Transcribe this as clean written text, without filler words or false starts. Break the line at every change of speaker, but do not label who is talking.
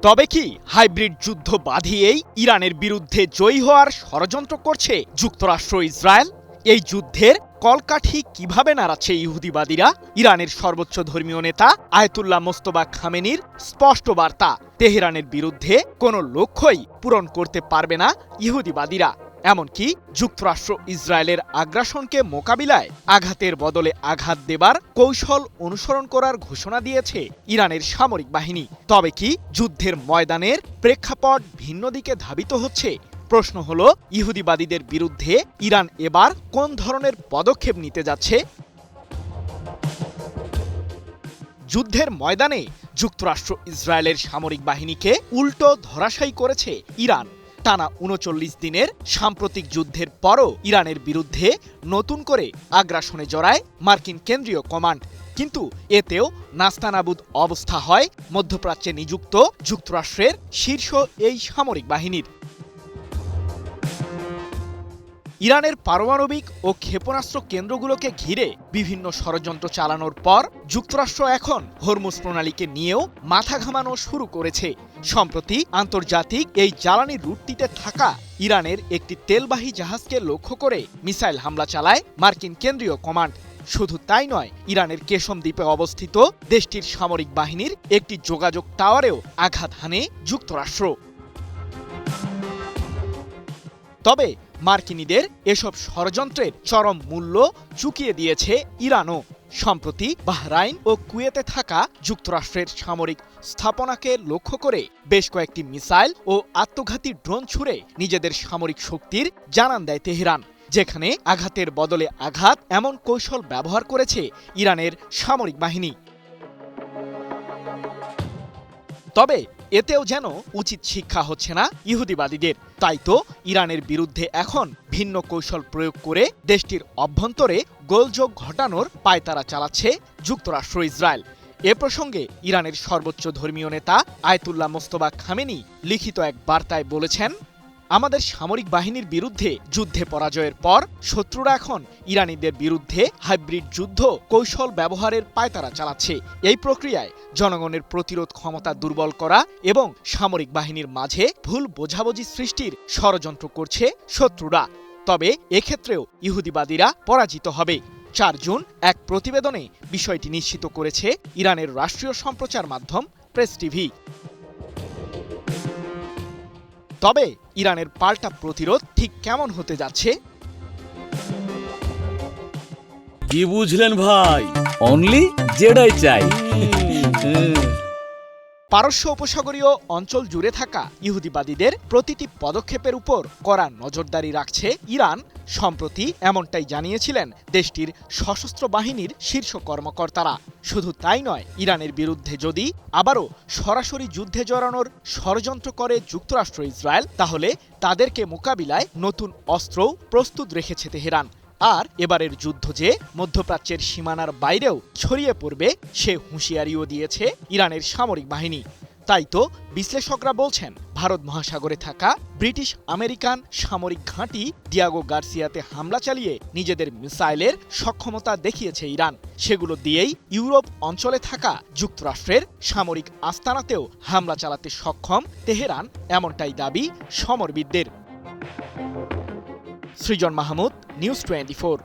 তবে কি হাইব্রিড যুদ্ধ বাঁধিয়েই ইরানের বিরুদ্ধে জয়ী হওয়ার ষড়যন্ত্র করছে যুক্তরাষ্ট্র ইসরায়েল? এই যুদ্ধের কলকাঠি কিভাবে নাড়াচ্ছে ইহুদিবাদীরা? ইরানের সর্বোচ্চ ধর্মীয় নেতা আয়াতুল্লাহ মোস্তফা খামেনির স্পষ্ট বার্তা, তেহরানের বিরুদ্ধে কোনো লক্ষ্যই পূরণ করতে পারবে না ইহুদিবাদীরা। এমনকি যুক্তরাষ্ট্র ইসরায়েলের আগ্রাসনকে মোকাবিলায় আঘাতের বদলে আঘাত দেবার কৌশল অনুসরণ করার ঘোষণা দিয়েছে ইরানের সামরিক বাহিনী। তবে কি যুদ্ধের ময়দানের প্রেক্ষাপট ভিন্ন দিকে ধাবিত হচ্ছে? প্রশ্ন হলো, ইহুদিবাদীদের বিরুদ্ধে ইরান এবার কোন ধরনের পদক্ষেপ নিতে যাচ্ছে? যুদ্ধের ময়দানে যুক্তরাষ্ট্র ইসরায়েলের সামরিক বাহিনীকে উল্টো ধরাশায়ী করেছে ইরান। টানা ৩৯ দিনের সাম্প্রতিক যুদ্ধের পরও ইরানের বিরুদ্ধে নতুন করে আগ্রাসনে জড়ায় মার্কিন কেন্দ্রীয় কমান্ড। কিন্তু এতেও নাস্তানাবুদ অবস্থা হয় মধ্যপ্রাচ্যে নিযুক্ত যুক্তরাষ্ট্রের শীর্ষ এই সামরিক বাহিনীর। ইরানের পারমাণবিক ও ক্ষেপণাস্ত্র কেন্দ্রগুলোকে ঘিরে বিভিন্ন ষড়যন্ত্র চালানোর পর যুক্তরাষ্ট্র এখন হরমুজ প্রণালীকে নিয়েও মাথা ঘামানো শুরু করেছে। সম্প্রতি আন্তর্জাতিক এই জ্বালানি রুটটিতে থাকা ইরানের একটি তেলবাহী জাহাজকে লক্ষ্য করে মিসাইল হামলা চালায় মার্কিন কেন্দ্রীয় কমান্ড। শুধু তাই নয়, ইরানের কেশম দ্বীপে অবস্থিত দেশটির সামরিক বাহিনীর একটি যোগাযোগ টাওয়ারেও আঘাত হানে যুক্তরাষ্ট্র। তবে মার্কিনীদের এসব ষড়যন্ত্রের চরম মূল্য চুকিয়ে দিয়েছে ইরানও। সম্প্রতি বাহরাইন ও কুয়েতে থাকা যুক্তরাষ্ট্রের সামরিক স্থাপনাকে লক্ষ্য করে বেশ কয়েকটি মিসাইল ও আত্মঘাতী ড্রোন ছুড়ে নিজেদের সামরিক শক্তির জানান দেয় তেহরান, যেখানে আঘাতের বদলে আঘাত এমন কৌশল ব্যবহার করেছে ইরানের সামরিক বাহিনী। তবে এতেও যেন উচিত শিক্ষা হচ্ছে না ইহুদিবাদীদের। তাই তো ইরানের বিরুদ্ধে এখন ভিন্ন কৌশল প্রয়োগ করে দেশটির অভ্যন্তরে গোলযোগ ঘটানোর পায়তারা চালাচ্ছে যুক্তরাষ্ট্র ইসরায়েল। এ প্রসঙ্গে ইরানের সর্বোচ্চ ধর্মীয় নেতা আয়াতুল্লাহ মোস্তফা খামেনি লিখিত এক বার্তায় বলেছেন, আমাদের সামরিক বাহিনীর বিরুদ্ধে যুদ্ধে পরাজয়ের পর শত্রুরা এখন ইরানিদের বিরুদ্ধে হাইব্রিড যুদ্ধ কৌশল ব্যবহারের পায়তারা চালাচ্ছে। এই প্রক্রিয়ায় জনগণের প্রতিরোধ ক্ষমতা দুর্বল করা এবং সামরিক বাহিনীর মাঝে ভুল বোঝাবুঝি সৃষ্টির ষড়যন্ত্র করছে শত্রুরা। তবে এক্ষেত্রেও ইহুদিবাদীরা পরাজিত হবে। ৪ জুন এক প্রতিবেদনে বিষয়টি নিশ্চিত করেছে ইরানের রাষ্ট্রীয় সম্প্রচার মাধ্যম প্রেস টিভি। তবে ইরানের পাল্টা প্রতিরোধ ঠিক কেমন হতে যাচ্ছে?
কি বুঝলেন ভাই? অনলি জেডাই চাই।
পারস্য উপসাগরীয় অঞ্চল জুড়ে থাকা ইহুদিবাদীদের প্রতিটি পদক্ষেপের উপর কড়া নজরদারি রাখছে ইরান। সম্প্রতি এমনটাই জানিয়েছিলেন দেশটির সশস্ত্র বাহিনীর শীর্ষ কর্মকর্তারা। শুধু তাই নয়, ইরানের বিরুদ্ধে যদি আবারও সরাসরি যুদ্ধে জড়ানোর ষড়যন্ত্র করে যুক্তরাষ্ট্র ইসরায়েল, তাহলে তাদেরকে মোকাবিলায় নতুন অস্ত্রও প্রস্তুত রেখেছে তেহরান। আর এবারের যুদ্ধ যে মধ্যপ্রাচ্যের সীমানার বাইরেও ছড়িয়ে পড়বে, সে হুঁশিয়ারিও দিয়েছে ইরানের সামরিক বাহিনী। তাই তো বিশ্লেষকরা বলছেন, ভারত মহাসাগরে থাকা ব্রিটিশ আমেরিকান সামরিক ঘাঁটি ডিয়াগো গার্সিয়াতে হামলা চালিয়ে নিজেদের মিসাইলের সক্ষমতা দেখিয়েছে ইরান। সেগুলো দিয়েই ইউরোপ অঞ্চলে থাকা যুক্তরাষ্ট্রের সামরিক আস্তানাতেও হামলা চালাতে সক্ষম তেহরান, এমনটাই দাবি সমরবিদদের। সৃজন মাহমুদ, নিউজ 24।